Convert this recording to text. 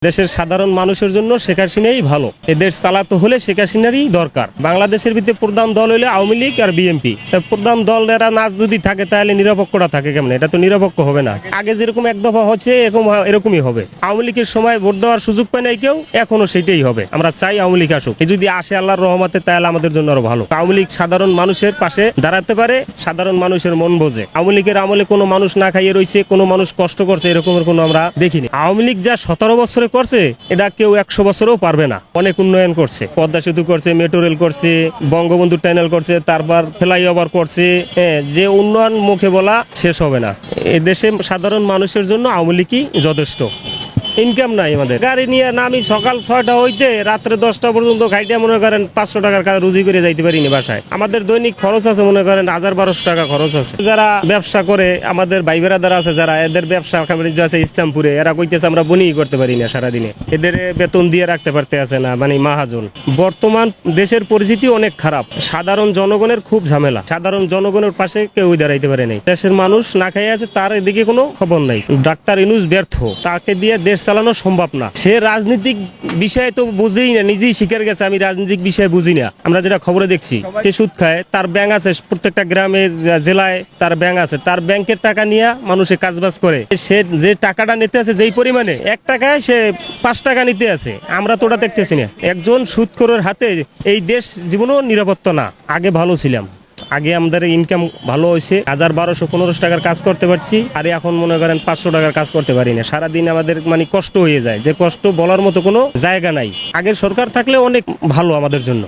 দেশের সাধারণ মানুষের জন্য শেখ হাসিনাই ভালো। এ দেশ চালাতে হলে শেখ হাসিনারই দরকার। বাংলাদেশের ভিতরে প্রধান দল হইলে আওয়ামী লীগ আর বিএনপি। প্রধান দল এরা নাচ যদি থাকে তাহলে নিরপেক্ষটা থাকে কেমন? এটা তো নিরপেক্ষ হবে না। আগে যেরকম এক দফা হচ্ছে এরকমই হবে। আওয়ামী লীগের সময় ভোট দেওয়ার সুযোগ পায় নাই কেউ, এখনো সেটাই হবে। আমরা চাই আওয়ামী লীগ আসুক। এ যদি আসে আল্লাহর রহমতে তাহলে আমাদের জন্য আরো ভালো। আওয়ামী লীগ সাধারণ মানুষের পাশে দাঁড়াতে পারে, সাধারণ মানুষের মন বোঝে। আওয়ামী লীগের আমলে কোনো মানুষ না খাইয়ে রয়েছে, কোনো মানুষ কষ্ট করছে, এরকমের কোনো আমরা দেখিনি। আওয়ামী লীগ যা 17 বছরে করছে এটা কেউ 100 বছরেও পারবে না। অনেক উন্নয়ন করছে, পদ্মা সেতু করছে, মেট্রো রেল করছে, বঙ্গবন্ধু টানেল করছে, তারপর ফ্লাইওভার করছে। যে উন্নয়ন মুখে বলা শেষ হবে না। এ দেশে সাধারণ মানুষের জন্য আওয়ামী লীগই যথেষ্ট। ইনকাম নাই আমাদের। গাড়ি নিয়ে নামি সকাল 6টা হইতে রাত্রে 10টা পর্যন্ত খাইতে মনে করেন 500 টাকার কাজ রুজি করে যাইতে পারিনি বাসায়। আমাদের দৈনিক খরচ আছে মনে করেন 1000-1200 টাকা খরচ আছে। যারা ব্যবসা করে আমাদের ভাই বেরাদার আছে, যারা এদের ব্যবসা বাণিজ্য আছে ইসলামপুরে, এরা কইতেছে আমরা বনি করতে পারি না সারাদিনে, এদের বেতন দিয়ে রাখতে পারতে আছে না, মানে মাহাজন। বর্তমান দেশের পরিস্থিতি অনেক খারাপ। সাধারণ জনগণের খুব ঝামেলা। সাধারণ জনগণের পাশে কেউ দাঁড়াইতে পারে নাই। দেশের মানুষ না খাইয়ে আছে, তার এদিকে কোনো খবর নাই। ডাক্তার ইউনূস ব্যর্থ, তাকে দিয়ে দেশ চালানো সম্ভব না। সে রাজনৈতিক বিষয়ে তো বুঝেই না, নিজেই স্বীকার গেছে আমি রাজনৈতিক বিষয়ে বুঝি না। আমরা যেটা খবরে দেখছি, সে সুদ খায়, তার ব্যাংক আছে প্রত্যেকটা গ্রামে জেলায়, তার ব্যাংক আছে, তার ব্যাংকের টাকা নিয়ে মানুষে কাজবাজ করে। সে যে টাকাটা নিতে আছে যেই পরিমাণে, 1 টাকায় সে 5 টাকা নিতে আছে। আমরা তো ওটা দেখতেছি না। একজন সুদখোরের হাতে এই দেশ জীবনেও নিরাপত্তা না। আগে ভালো ছিলাম, আগে আমাদের ইনকাম ভালো হয়েছে, 1200-1500 টাকার কাজ করতে পারছি। আর এখন মনে করেন 500 টাকার কাজ করতে পারি না। সারাদিন আমাদের মানে কষ্ট হয়ে যায়, যে কষ্ট বলার মতো কোনো জায়গা নাই। আগের সরকার থাকলে অনেক ভালো আমাদের জন্য।